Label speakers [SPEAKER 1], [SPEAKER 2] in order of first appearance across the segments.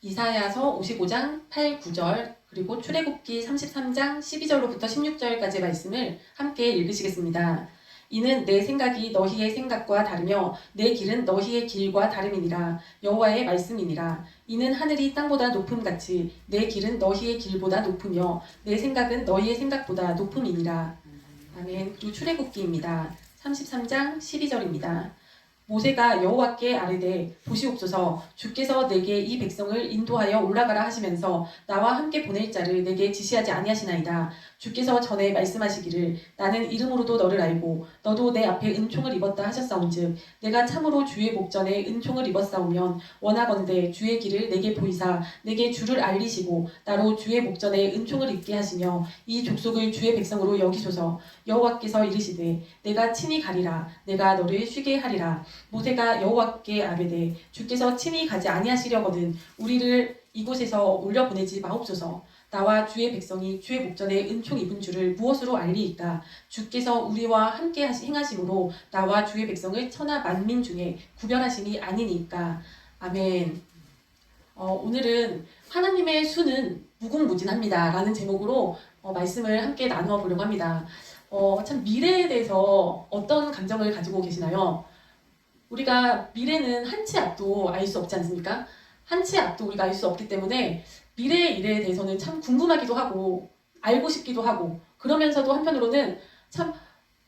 [SPEAKER 1] 이사야서 55장 8, 9절 그리고 출애굽기 33장 12절로부터 16절까지의 말씀을 함께 읽으시겠습니다. 이는 내 생각이 너희의 생각과 다르며 내 길은 너희의 길과 다름이니라. 여호와의 말씀이니라. 이는 하늘이 땅보다 높음같이 내 길은 너희의 길보다 높으며 내 생각은 너희의 생각보다 높음이니라. 아멘. 그리고 출애굽기입니다. 33장 12절입니다. 모세가 여호와께 아뢰되 보시옵소서 주께서 내게 이 백성을 인도하여 올라가라 하시면서 나와 함께 보낼 자를 내게 지시하지 아니하시나이다. 주께서 전에 말씀하시기를 나는 이름으로도 너를 알고 너도 내 앞에 은총을 입었다 하셨사온즉 내가 참으로 주의 목전에 은총을 입었사오면 원하건대 주의 길을 내게 보이사 내게 주를 알리시고 나로 주의 목전에 은총을 입게 하시며 이 족속을 주의 백성으로 여기소서. 여호와께서 이르시되 내가 친히 가리라. 내가 너를 쉬게 하리라. 모세가 여호와께 아뢰되 주께서 친히 가지 아니하시려거든 우리를 이곳에서 올려보내지 마옵소서. 나와 주의 백성이 주의 목전에 은총 입은 줄을 무엇으로 알리이까? 주께서 우리와 함께 행하심으로 나와 주의 백성을 천하 만민 중에 구별하심이 아니니까. 아멘. 오늘은 하나님의 수는 무궁무진합니다 라는 제목으로 말씀을 함께 나누어 보려고 합니다. 참 미래에 대해서 어떤 감정을 가지고 계시나요? 우리가 미래는 한 치 앞도 알 수 없지 않습니까? 한 치 앞도 우리가 알 수 없기 때문에 미래의 일에 대해서는 참 궁금하기도 하고 알고 싶기도 하고 그러면서도 한편으로는 참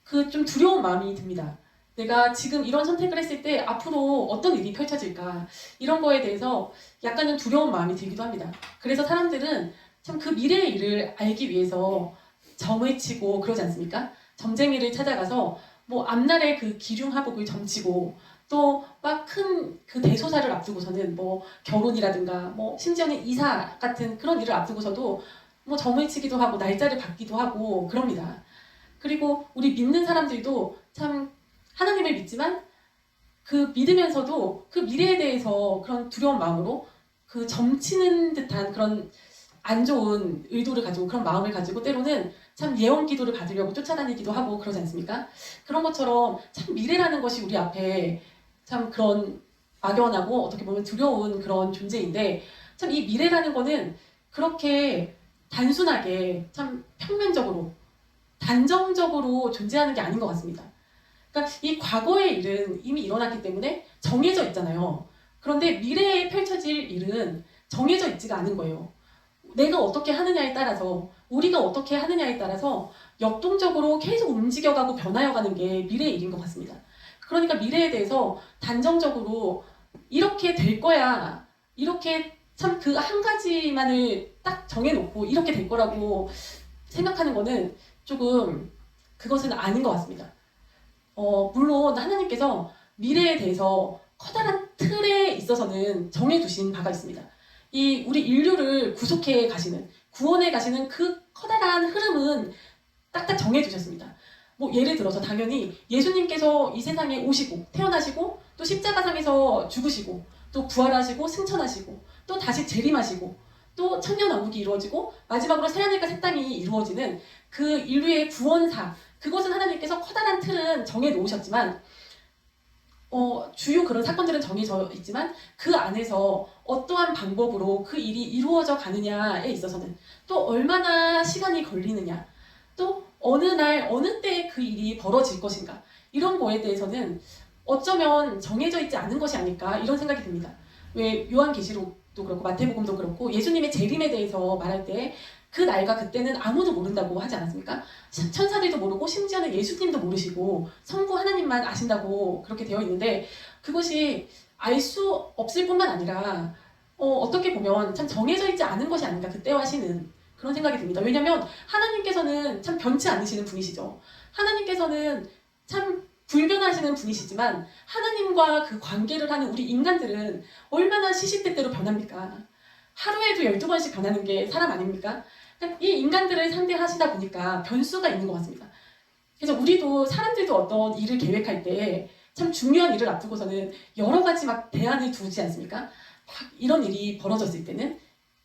[SPEAKER 1] 그 좀 두려운 마음이 듭니다. 내가 지금 이런 선택을 했을 때 앞으로 어떤 일이 펼쳐질까 이런 거에 대해서 약간은 두려운 마음이 들기도 합니다. 그래서 사람들은 참 그 미래의 일을 알기 위해서 점을 치고 그러지 않습니까? 점쟁이를 찾아가서 뭐 앞날에 그 기륭하복을 점치고 또 막 큰 그 대소사를 앞두고서는 뭐 결혼이라든가 뭐 심지어는 이사 같은 그런 일을 앞두고서도 뭐 점을 치기도 하고 날짜를 받기도 하고 그럽니다. 그리고 우리 믿는 사람들도 참 하나님을 믿지만 그 믿으면서도 그 미래에 대해서 그런 두려운 마음으로 그 점치는 듯한 그런 안 좋은 의도를 가지고 그런 마음을 가지고 때로는 참 예언 기도를 받으려고 쫓아다니기도 하고 그러지 않습니까? 그런 것처럼 참 미래라는 것이 우리 앞에 참 그런 막연하고 어떻게 보면 두려운 그런 존재인데 참 이 미래라는 거는 그렇게 단순하게 참 평면적으로 단정적으로 존재하는 게 아닌 것 같습니다. 그러니까 이 과거의 일은 이미 일어났기 때문에 정해져 있잖아요. 그런데 미래에 펼쳐질 일은 정해져 있지가 않은 거예요. 내가 어떻게 하느냐에 따라서 우리가 어떻게 하느냐에 따라서 역동적으로 계속 움직여가고 변하여가는 게 미래의 일인 것 같습니다. 그러니까 미래에 대해서 단정적으로 이렇게 될 거야 이렇게 참 그 한 가지만을 딱 정해놓고 이렇게 될 거라고 생각하는 거는 조금 그것은 아닌 것 같습니다. 물론 하나님께서 미래에 대해서 커다란 틀에 있어서는 정해두신 바가 있습니다. 이 우리 인류를 구속해 가시는 구원해 가시는 그 커다란 흐름은 딱딱 정해주셨습니다. 뭐 예를 들어서 당연히 예수님께서 이 세상에 오시고 태어나시고 또 십자가상에서 죽으시고 또 부활하시고 승천하시고 또 다시 재림하시고 또 천년왕국이 이루어지고 마지막으로 새하늘과 새 땅이 이루어지는 그 인류의 구원사 그것은 하나님께서 커다란 틀은 정해놓으셨지만 주요 그런 사건들은 정해져 있지만 그 안에서 어떠한 방법으로 그 일이 이루어져 가느냐에 있어서는 또 얼마나 시간이 걸리느냐 또 어느 날 어느 때에 그 일이 벌어질 것인가 이런 거에 대해서는 어쩌면 정해져 있지 않은 것이 아닐까 이런 생각이 듭니다. 왜 요한계시록도 그렇고 마태복음도 그렇고 예수님의 재림에 대해서 말할 때 그 날과 그때는 아무도 모른다고 하지 않았습니까? 천사들도 모르고 심지어는 예수님도 모르시고 성부 하나님만 아신다고 그렇게 되어 있는데 그것이 알 수 없을 뿐만 아니라 어떻게 보면 참 정해져 있지 않은 것이 아닌가 그때와 시는 그런 생각이 듭니다. 왜냐하면 하나님께서는 참 변치 않으시는 분이시죠. 하나님께서는 참 불변하시는 분이시지만 하나님과 그 관계를 하는 우리 인간들은 얼마나 시시때때로 변합니까? 하루에도 12번씩 변하는 게 사람 아닙니까? 이 인간들을 상대하시다 보니까 변수가 있는 것 같습니다. 그래서 우리도 사람들도 어떤 일을 계획할 때 참 중요한 일을 앞두고서는 여러 가지 막 대안을 두지 않습니까? 막 이런 일이 벌어졌을 때는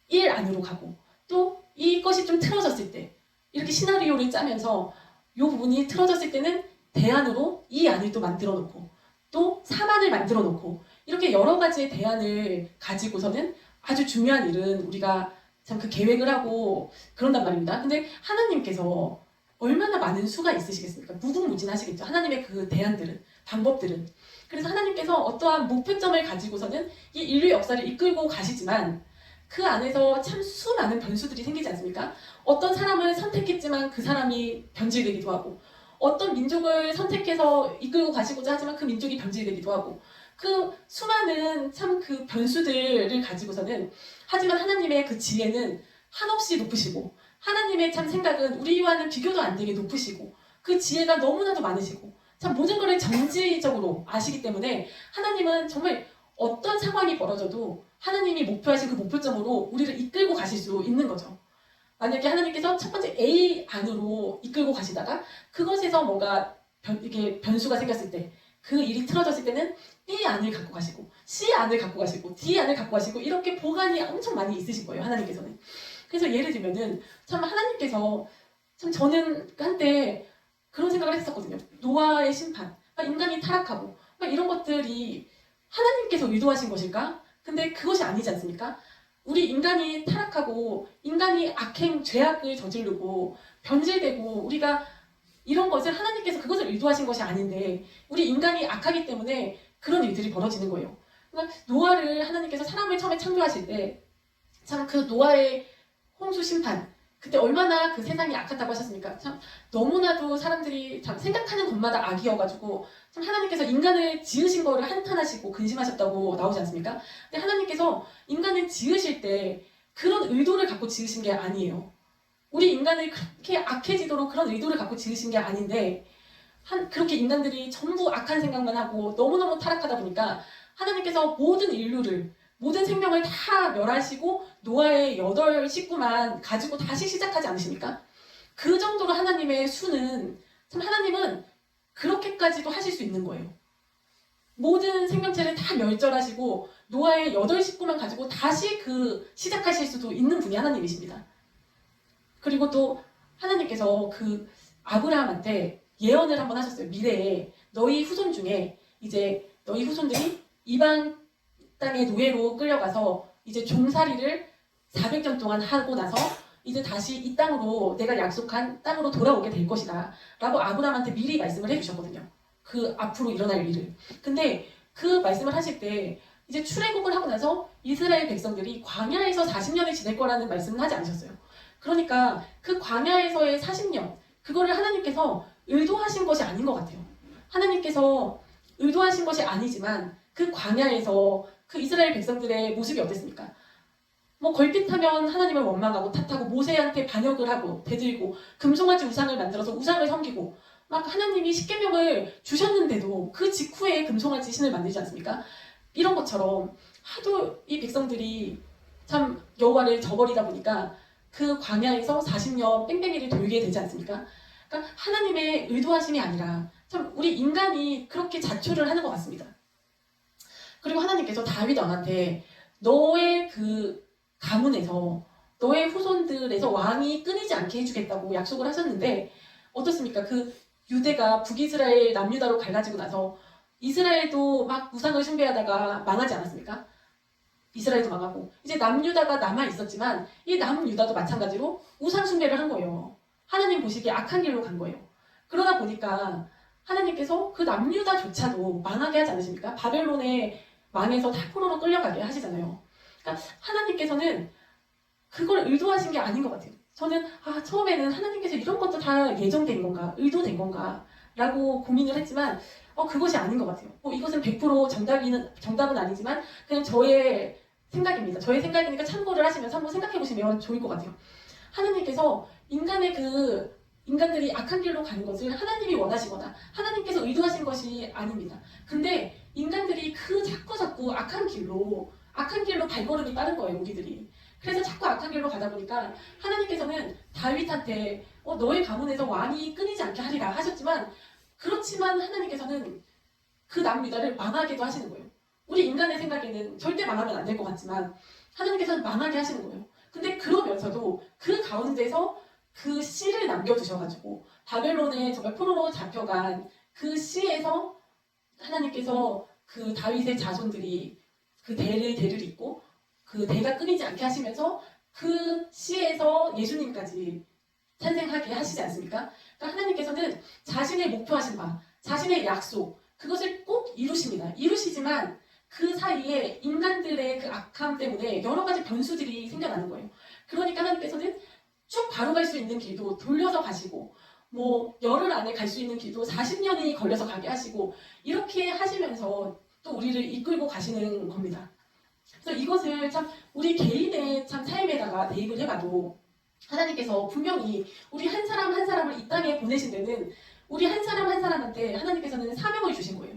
[SPEAKER 1] 1 안으로 가고 또 이것이 좀 틀어졌을 때 이렇게 시나리오를 짜면서 이 부분이 틀어졌을 때는 대안으로 2 안을 또 만들어 놓고 또 3안을 만들어 놓고 이렇게 여러 가지의 대안을 가지고서는 아주 중요한 일은 우리가 참 그 계획을 하고 그런단 말입니다. 근데 하나님께서 얼마나 많은 수가 있으시겠습니까? 무궁무진하시겠죠. 하나님의 그 대안들은, 방법들은. 그래서 하나님께서 어떠한 목표점을 가지고서는 이 인류 역사를 이끌고 가시지만 그 안에서 참 수많은 변수들이 생기지 않습니까? 어떤 사람을 선택했지만 그 사람이 변질되기도 하고, 어떤 민족을 선택해서 이끌고 가시고자 하지만 그 민족이 변질되기도 하고, 그 수많은 참 그 변수들을 가지고서는, 하지만 하나님의 그 지혜는 한없이 높으시고, 하나님의 참 생각은 우리와는 비교도 안 되게 높으시고, 그 지혜가 너무나도 많으시고, 참 모든 것을 전지적으로 아시기 때문에 하나님은 정말 어떤 상황이 벌어져도 하나님이 목표하신 그 목표점으로 우리를 이끌고 가실 수 있는 거죠. 만약에 하나님께서 첫 번째 A 안으로 이끌고 가시다가 그것에서 뭔가 이게 변수가 생겼을 때, 그 일이 틀어졌을 때는 B 안을 갖고 가시고 C 안을 갖고 가시고 D 안을 갖고 가시고 이렇게 보관이 엄청 많이 있으신 거예요, 하나님께서는. 그래서 예를 들면은 참 하나님께서 참 저는 한때 그런 생각을 했었거든요. 노아의 심판, 인간이 타락하고 이런 것들이 하나님께서 의도하신 것일까? 근데 그것이 아니지 않습니까? 우리 인간이 타락하고 인간이 악행, 죄악을 저지르고 변질되고 우리가 이런 것을 하나님께서 그것을 의도하신 것이 아닌데 우리 인간이 악하기 때문에 그런 일들이 벌어지는 거예요. 그러니까 노아를 하나님께서 사람을 처음에 창조하실 때 참 그 노아의 홍수 심판, 그때 얼마나 그 세상이 악하다고 하셨습니까? 참 너무나도 사람들이 참 생각하는 것마다 악이어가지고 참 하나님께서 인간을 지으신 거를 한탄하시고 근심하셨다고 나오지 않습니까? 근데 하나님께서 인간을 지으실 때 그런 의도를 갖고 지으신 게 아니에요. 우리 인간을 그렇게 악해지도록 그런 의도를 갖고 지으신 게 아닌데 그렇게 인간들이 전부 악한 생각만 하고 너무너무 타락하다 보니까 하나님께서 모든 인류를, 모든 생명을 다 멸하시고 노아의 8 식구만 가지고 다시 시작하지 않으십니까? 그 정도로 하나님의 수는, 참 하나님은 그렇게까지도 하실 수 있는 거예요. 모든 생명체를 다 멸절하시고 노아의 8 식구만 가지고 다시 시작하실 수도 있는 분이 하나님이십니다. 그리고 또 하나님께서 그 아브라함한테 예언을 한번 하셨어요. 미래에 너희 후손 중에 이제 너희 후손들이 이방 땅의 노예로 끌려가서 이제 종살이를 400년 동안 하고 나서 이제 다시 이 땅으로 내가 약속한 땅으로 돌아오게 될 것이다 라고 아브라함한테 미리 말씀을 해주셨거든요. 그 앞으로 일어날 일을. 근데 그 말씀을 하실 때 이제 출애굽을 하고 나서 이스라엘 백성들이 광야에서 40년을 지낼 거라는 말씀은 하지 않으셨어요. 그러니까 그 광야에서의 40년, 그거를 하나님께서 의도하신 것이 아닌 것 같아요. 하나님께서 의도하신 것이 아니지만 그 광야에서 그 이스라엘 백성들의 모습이 어땠습니까? 뭐 걸핏하면 하나님을 원망하고 탓하고 모세한테 반역을 하고 대들고 금송아지 우상을 만들어서 우상을 섬기고 막 하나님이 십계명을 주셨는데도 그 직후에 금송아지 신을 만들지 않습니까? 이런 것처럼 하도 이 백성들이 참 여호와를 저버리다 보니까 그 광야에서 40년 뺑뺑이를 돌게 되지 않습니까? 그러니까 하나님의 의도하심이 아니라 참 우리 인간이 그렇게 자초를 하는 것 같습니다. 그리고 하나님께서 다윗 왕한테 너의 그 가문에서 너의 후손들에서 왕이 끊이지 않게 해주겠다고 약속을 하셨는데 어떻습니까? 그 유대가 북이스라엘 남유다로 갈라지고 나서 이스라엘도 막 우상을 숭배하다가 망하지 않았습니까? 이스라엘도 망하고 이제 남유다가 남아 있었지만 이 남유다도 마찬가지로 우상 숭배를 한 거예요. 하나님 보시기에 악한 길로 간 거예요. 그러다 보니까 하나님께서 그 남유다조차도 망하게 하지 않으십니까? 바벨론에 망해서 포로로 끌려가게 하시잖아요. 그러니까 하나님께서는 그걸 의도하신 게 아닌 것 같아요. 저는 처음에는 하나님께서 이런 것도 다 예정된 건가, 의도된 건가 라고 고민을 했지만 그것이 아닌 것 같아요. 이것은 100% 정답은 아니지만 그냥 저의 생각입니다. 저의 생각이니까 참고를 하시면서 한번 생각해 보시면 좋을 것 같아요. 하나님께서 인간들이 악한 길로 가는 것을 하나님이 원하시거나 하나님께서 의도하신 것이 아닙니다. 근데 인간들이 자꾸 악한 길로 발걸음이 빠른 거예요, 우리들이. 그래서 자꾸 악한 길로 가다 보니까 하나님께서는 다윗한테 너의 가문에서 왕이 끊이지 않게 하리라 하셨지만 그렇지만 하나님께서는 그 남유다를 망하게도 하시는 거예요. 우리 인간의 생각에는 절대 망하면 안 될 것 같지만 하나님께서는 망하게 하시는 거예요. 근데 그러면서도 그 가운데서 그 씨를 남겨두셔가지고 바벨론에 정말 포로로 잡혀간 그 씨에서 하나님께서 그 다윗의 자손들이 그 대를 잇고 그 대가 끊이지 않게 하시면서 그 시에서 예수님까지 탄생하게 하시지 않습니까? 그러니까 하나님께서는 자신의 목표하신 바, 자신의 약속, 그것을 꼭 이루십니다. 이루시지만 그 사이에 인간들의 그 악함 때문에 여러 가지 변수들이 생겨나는 거예요. 그러니까 하나님께서는 쭉 바로 갈 수 있는 길도 돌려서 가시고, 뭐 열흘 안에 갈 수 있는 길도 40년이 걸려서 가게 하시고, 이렇게 하시면서 또 우리를 이끌고 가시는 겁니다. 그래서 이것을 참 우리 개인의 참 삶에다가 대입을 해봐도 하나님께서 분명히 우리 한 사람 한 사람을 이 땅에 보내신 데는 우리 한 사람 한 사람한테 하나님께서는 사명을 주신 거예요.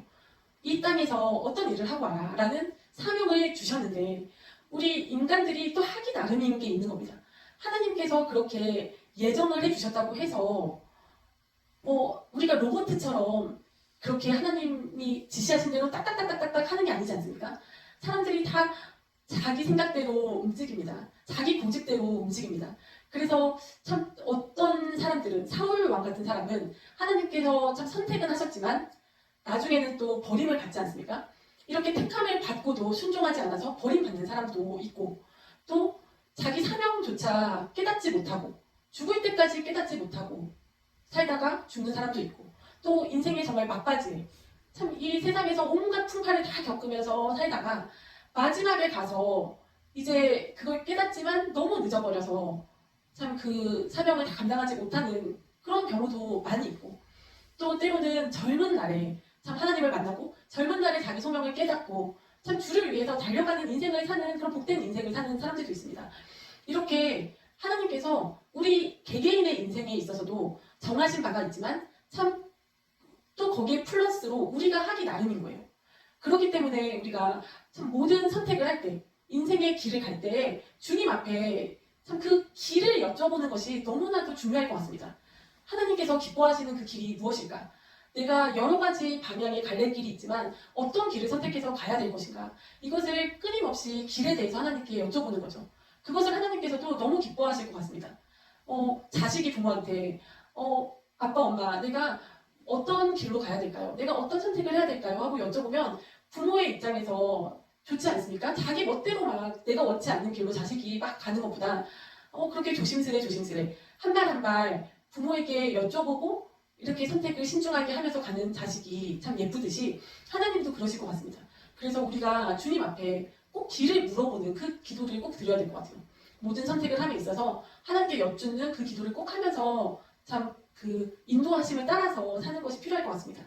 [SPEAKER 1] 이 땅에서 어떤 일을 하고 와라 라는 사명을 주셨는데 우리 인간들이 또 하기 나름인 게 있는 겁니다. 하나님께서 그렇게 예정을 해주셨다고 해서 우리가 로봇처럼 그렇게 하나님이 지시하신 대로 딱딱딱딱딱 하는 게 아니지 않습니까? 사람들이 다 자기 생각대로 움직입니다. 자기 고집대로 움직입니다. 그래서 참 어떤 사람들은 사울 왕 같은 사람은 하나님께서 참 선택은 하셨지만 나중에는 또 버림을 받지 않습니까? 이렇게 택함을 받고도 순종하지 않아서 버림받는 사람도 있고 또 자기 사명조차 깨닫지 못하고 죽을 때까지 깨닫지 못하고 살다가 죽는 사람도 있고 또 인생의 정말 막바지에 참 이 세상에서 온갖 풍파를 다 겪으면서 살다가 마지막에 가서 이제 그걸 깨닫지만 너무 늦어버려서 참 그 사명을 다 감당하지 못하는 그런 경우도 많이 있고 또 때로는 젊은 날에 참 하나님을 만나고 젊은 날에 자기 소명을 깨닫고 참 주를 위해서 달려가는 인생을 사는 그런 복된 인생을 사는 사람들도 있습니다. 이렇게 하나님께서 우리 개개인의 인생에 있어서도 정하신 바가 있지만 참 또 거기에 플러스로 우리가 하기 나름인 거예요. 그렇기 때문에 우리가 참 모든 선택을 할 때, 인생의 길을 갈 때 주님 앞에 참 그 길을 여쭤보는 것이 너무나도 중요할 것 같습니다. 하나님께서 기뻐하시는 그 길이 무엇일까? 내가 여러 가지 방향의 갈래길이 있지만 어떤 길을 선택해서 가야 될 것인가? 이것을 끊임없이 길에 대해서 하나님께 여쭤보는 거죠. 그것을 하나님께서도 너무 기뻐하실 것 같습니다. 자식이 부모한테 아빠, 엄마, 내가 어떤 길로 가야 될까요? 내가 어떤 선택을 해야 될까요? 하고 여쭤보면 부모의 입장에서 좋지 않습니까? 자기 멋대로 막 내가 원치 않는 길로 자식이 막 가는 것보다 그렇게 조심스레 한 발 한 발 부모에게 여쭤보고 이렇게 선택을 신중하게 하면서 가는 자식이 참 예쁘듯이 하나님도 그러실 것 같습니다. 그래서 우리가 주님 앞에 꼭 길을 물어보는 그 기도를 꼭 드려야 될 것 같아요. 모든 선택을 함에 있어서 하나님께 여쭙는 그 기도를 꼭 하면서 참 그 인도하심을 따라서 사는 것이 필요할 것 같습니다.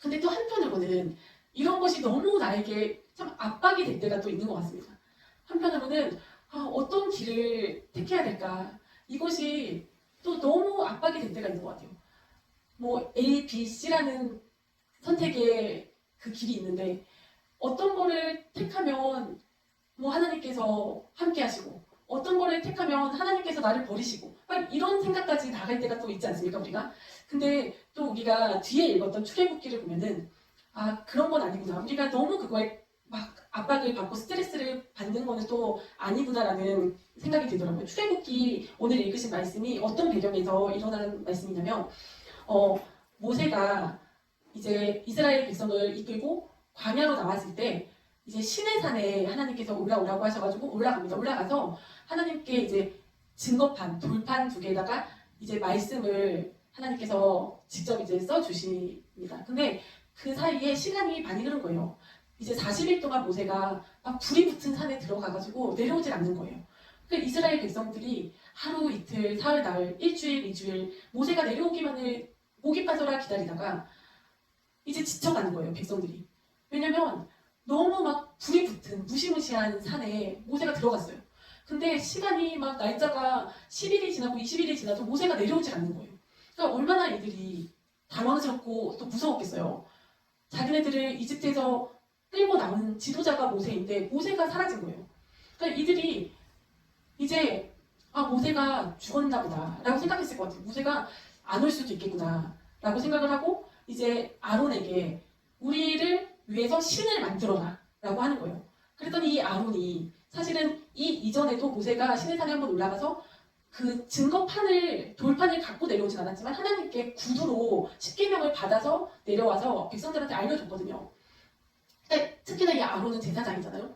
[SPEAKER 1] 근데 또 한편으로는 이런 것이 너무 나에게 참 압박이 될 때가 또 있는 것 같습니다. 한편으로는 어떤 길을 택해야 될까? 이것이 또 너무 압박이 될 때가 있는 것 같아요. A, B, C라는 선택의 그 길이 있는데 어떤 거를 택하면 하나님께서 함께 하시고 어떤 거를 택하면 하나님께서 나를 버리시고 이런 생각까지 나갈 때가 또 있지 않습니까 우리가? 근데 또 우리가 뒤에 읽었던 출애굽기를 보면은 그런 건 아니구나. 우리가 너무 그거에 막 압박을 받고 스트레스를 받는 거는 또 아니구나라는 생각이 들더라고요. 출애굽기 오늘 읽으신 말씀이 어떤 배경에서 일어난 말씀이냐면 모세가 이제 이스라엘 백성을 이끌고 광야로 나왔을 때 이제 시내산에 하나님께서 올라오라고 하셔가지고 올라갑니다. 올라가서 하나님께 이제 증거판, 돌판 2개에다가 이제 말씀을 하나님께서 직접 이제 써주십니다. 근데 그 사이에 시간이 많이 흐른 거예요. 이제 40일 동안 모세가 막 불이 붙은 산에 들어가가지고 내려오질 않는 거예요. 그러니까 이스라엘 백성들이 하루, 이틀, 사흘, 나흘, 일주일, 2주일 모세가 내려오기만을 목이 빠져라 기다리다가 이제 지쳐가는 거예요, 백성들이. 왜냐면 너무 막 불이 붙은 무시무시한 산에 모세가 들어갔어요. 근데 시간이 막 날짜가 10일이 지나고 20일이 지나도 모세가 내려오지 않는 거예요. 그러니까 얼마나 이들이 당황스럽고 또 무서웠겠어요. 자기네들을 이집트에서 끌고 나온 지도자가 모세인데 모세가 사라진 거예요. 그러니까 이들이 이제 모세가 죽었나 보다 라고 생각했을 것 같아요. 모세가 안 올 수도 있겠구나 라고 생각을 하고 이제 아론에게 우리를 위해서 신을 만들어라 라고 하는 거예요. 그랬더니 이 아론이 사실은 이 이전에도 모세가 시내산에 한번 올라가서 그 증거판을 돌판을 갖고 내려오진 않았지만 하나님께 구두로 십계명을 받아서 내려와서 백성들한테 알려줬거든요. 특히나 이 아론은 제사장이잖아요.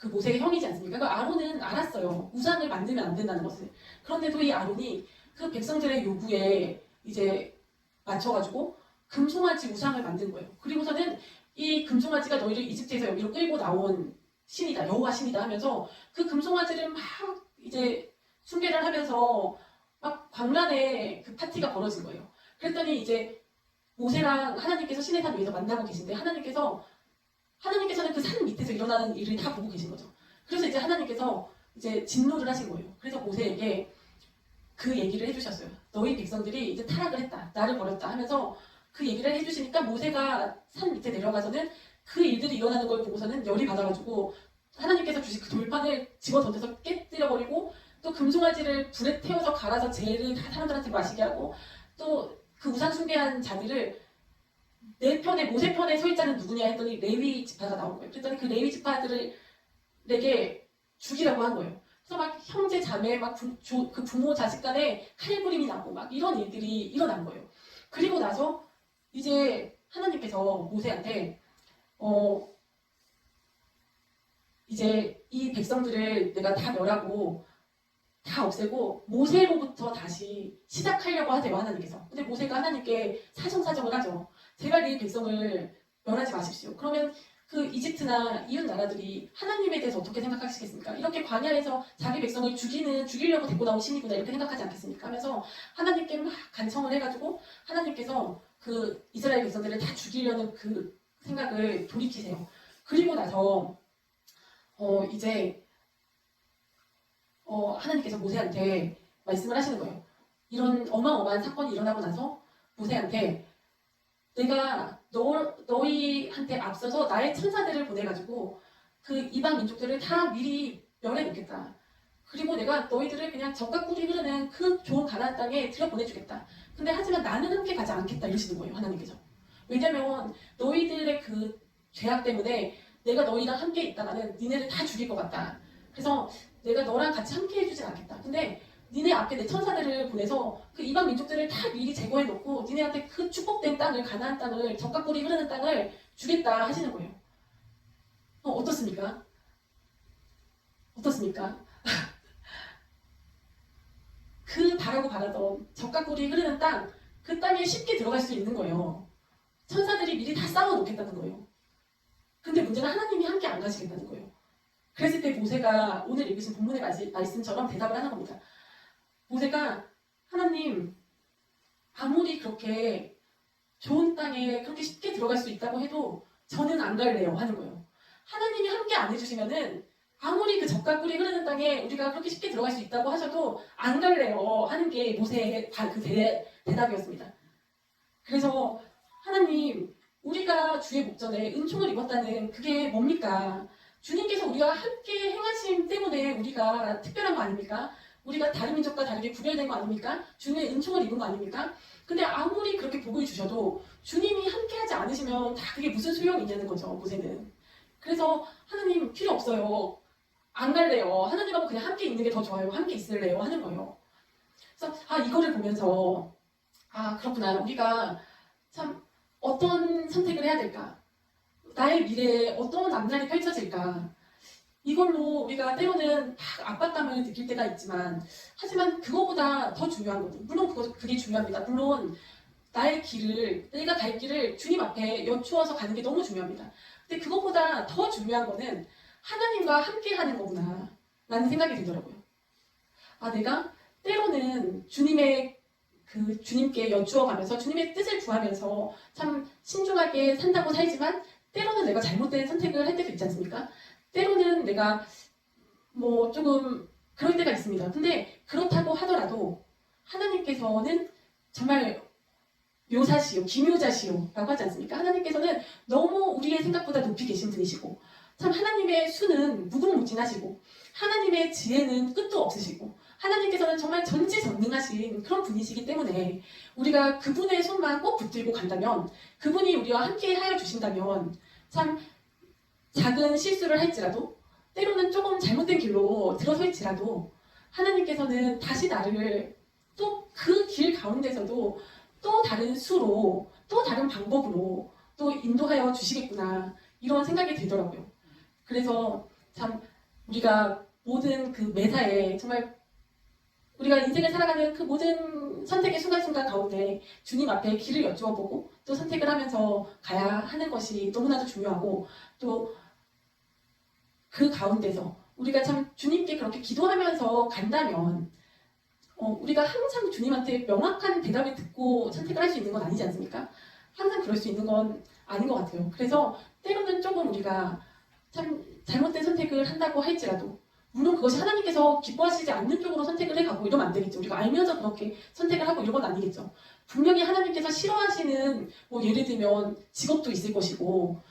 [SPEAKER 1] 그 모세의 형이지 않습니까? 그 아론은 알았어요. 우상을 만들면 안 된다는 것을. 그런데도 이 아론이 그 백성들의 요구에 이제 맞춰가지고 금송아지 우상을 만든 거예요. 그리고서는 이 금송아지가 너희를 이집트에서 여기로 끌고 나온 신이다, 여호와 신이다 하면서 그 금송아지를 막 이제 숭배를 하면서 막 광란에 그 파티가 벌어진 거예요. 그랬더니 이제 모세랑 하나님께서 시내 산 위에서 만나고 계신데 하나님께서는 그 산 밑에서 일어나는 일을 다 보고 계신 거죠. 그래서 이제 하나님께서 이제 진노를 하신 거예요. 그래서 모세에게 그 얘기를 해주셨어요. 너희 백성들이 이제 타락을 했다, 나를 버렸다 하면서 그 얘기를 해주시니까 모세가 산 밑에 내려가서는 그 일들이 일어나는 걸 보고서는 열이 받아가지고 하나님께서 주신 그 돌판을 집어 던져서 깨뜨려버리고 또 금송아지를 불에 태워서 갈아서 재를 다 사람들한테 마시게 하고 또 그 우상 숭배한 자들을 내 편에 모세 편에 서 있자는 누구냐 했더니 레위 지파가 나온 거예요. 그랬더니 그 레위 지파들에게 죽이라고 한 거예요. 그래서 막 형제 자매 막 그 부모 자식 간에 칼부림이 나고 막 이런 일들이 일어난 거예요. 그리고 나서 이제 하나님께서 모세한테 이제 이 백성들을 내가 다 멸하고 다 없애고 모세로부터 다시 시작하려고 하세요, 하나님께서. 근데 모세가 하나님께 사정사정을 하죠. 제발 이 백성을 멸하지 마십시오. 그러면 그 이집트나 이웃 나라들이 하나님에 대해서 어떻게 생각하시겠습니까? 이렇게 광야에서 자기 백성을 죽이려고 데리고 나온 신이구나 이렇게 생각하지 않겠습니까? 하면서 하나님께 막 간청을 해가지고 하나님께서 그 이스라엘 백성들을 다 죽이려는 그 생각을 돌이키세요. 그리고 나서 이제 하나님께서 모세한테 말씀을 하시는 거예요. 이런 어마어마한 사건이 일어나고 나서 모세한테 내가 너희한테 앞서서 나의 천사들을 보내가지고 그 이방 민족들을 다 미리 멸해놓겠다. 그리고 내가 너희들을 그냥 젖과 꿀이 흐르는 그 좋은 가나안 땅에 들여보내주겠다. 근데 하지만 나는 함께 가지 않겠다 이러시는 거예요, 하나님께서. 왜냐면 너희들의 그 죄악 때문에 내가 너희랑 함께 있다가는 니네를 다 죽일 것 같다. 그래서 내가 너랑 같이 함께 해주진 않겠다. 근데 니네 앞에 내 천사들을 보내서 그 이방 민족들을 다 미리 제거해놓고 니네한테 그 축복된 땅을, 가나안 땅을, 젖과 꿀이 흐르는 땅을 주겠다 하시는 거예요. 어떻습니까? 어떻습니까? 그 바라던 젖과 꿀이 흐르는 땅, 그 땅에 쉽게 들어갈 수 있는 거예요. 천사들이 미리 다 쌓아놓겠다는 거예요. 근데 문제는 하나님이 함께 안 가시겠다는 거예요. 그랬을 때 모세가 오늘 읽으신 본문의 말씀처럼 대답을 하는 겁니다. 모세가 하나님, 아무리 그렇게 좋은 땅에 그렇게 쉽게 들어갈 수 있다고 해도 저는 안 갈래요 하는 거예요. 하나님이 함께 안 해주시면은 아무리 그 젖과 꿀이 흐르는 땅에 우리가 그렇게 쉽게 들어갈 수 있다고 하셔도 안 갈래요 하는 게 모세의 그 대답이었습니다. 그래서 하나님, 우리가 주의 목전에 은총을 입었다는 그게 뭡니까? 주님께서 우리가 함께 행하심 때문에 우리가 특별한 거 아닙니까? 우리가 다른 민족과 다르게 구별된 거 아닙니까? 주님의 은총을 입은 거 아닙니까? 근데 아무리 그렇게 복을 주셔도 주님이 함께 하지 않으시면 다 그게 무슨 소용이 있냐는 거죠, 모세는. 그래서 하나님 필요 없어요. 안 갈래요. 하나님하고 그냥 함께 있는 게 더 좋아요. 함께 있을래요 하는 거예요. 그래서 이거를 보면서 그렇구나. 우리가 참 어떤 선택을 해야 될까? 나의 미래에 어떤 앞날이 펼쳐질까? 이걸로 우리가 때로는 막 압박감을 느낄 때가 있지만 하지만 그거보다 더 중요한 거죠. 물론 그게 중요합니다. 물론 내가 갈 길을 주님 앞에 여쭈어서 가는 게 너무 중요합니다. 근데 그것보다 더 중요한 거는 하나님과 함께 하는 거구나 라는 생각이 들더라고요. 내가 때로는 주님께 여쭈어 가면서 주님의 뜻을 구하면서 참 신중하게 산다고 살지만 때로는 내가 잘못된 선택을 할 때도 있지 않습니까? 때로는 내가 조금 그럴 때가 있습니다. 근데 그렇다고 하더라도 하나님께서는 정말 묘사시오, 기묘자시오 라고 하지 않습니까? 하나님께서는 너무 우리의 생각보다 높이 계신 분이시고 참 하나님의 수는 무궁무진하시고 하나님의 지혜는 끝도 없으시고 하나님께서는 정말 전지전능하신 그런 분이시기 때문에 우리가 그분의 손만 꼭 붙들고 간다면 그분이 우리와 함께 하여 주신다면 참 작은 실수를 할지라도 때로는 조금 잘못된 길로 들어설지라도 하나님께서는 다시 나를 또 그 길 가운데서도 또 다른 수로 또 다른 방법으로 또 인도하여 주시겠구나 이런 생각이 들더라고요. 그래서 참 우리가 모든 그 매사에 정말 우리가 인생을 살아가는 그 모든 선택의 순간순간 가운데 주님 앞에 길을 여쭈어보고 또 선택을 하면서 가야 하는 것이 너무나도 중요하고 또 그 가운데서 우리가 참 주님께 그렇게 기도하면서 간다면 우리가 항상 주님한테 명확한 대답을 듣고 선택을 할 수 있는 건 아니지 않습니까? 항상 그럴 수 있는 건 아닌 것 같아요. 그래서 때로는 조금 우리가 참 잘못된 선택을 한다고 할지라도 물론 그것이 하나님께서 기뻐하시지 않는 쪽으로 선택을 해가고 이러면 안 되겠죠. 우리가 알면서 그렇게 선택을 하고 이런 건 아니겠죠. 분명히 하나님께서 싫어하시는 뭐 예를 들면 직업도 있을 것이고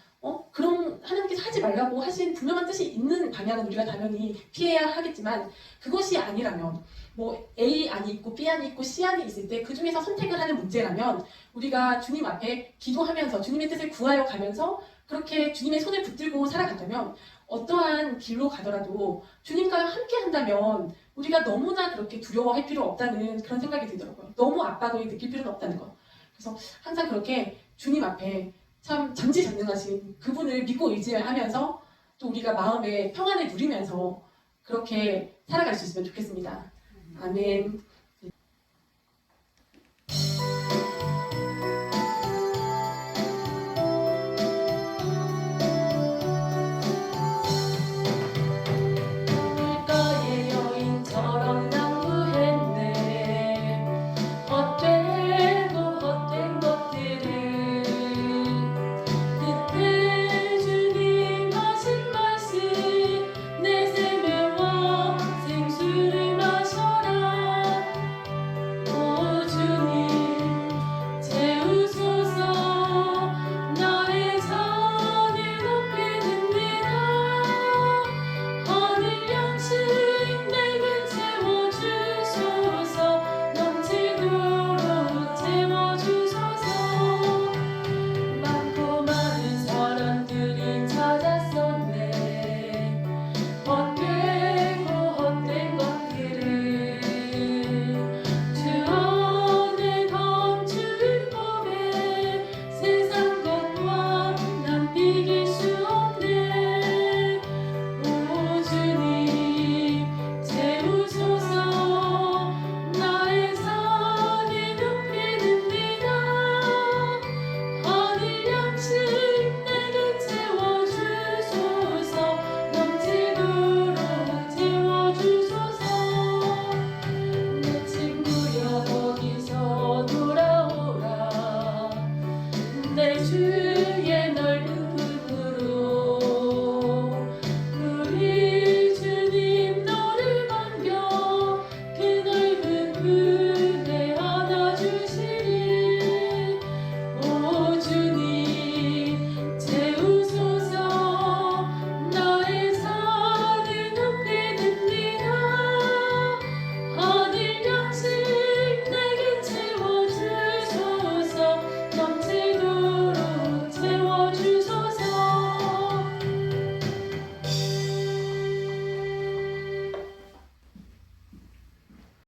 [SPEAKER 1] 그런 하나님께서 하지 말라고 하신 분명한 뜻이 있는 방향은 우리가 당연히 피해야 하겠지만 그것이 아니라면 뭐 A 안이 있고 B 안이 있고 C 안이 있을 때 그 중에서 선택을 하는 문제라면 우리가 주님 앞에 기도하면서 주님의 뜻을 구하여 가면서 그렇게 주님의 손을 붙들고 살아간다면 어떠한 길로 가더라도 주님과 함께 한다면 우리가 너무나 그렇게 두려워할 필요 없다는 그런 생각이 들더라고요. 너무 압박을 느낄 필요는 없다는 거. 그래서 항상 그렇게 주님 앞에 참 전지전능하신 그분을 믿고 의지하면서 또 우리가 마음의 평안을 누리면서 그렇게 살아갈 수 있으면 좋겠습니다. 아멘.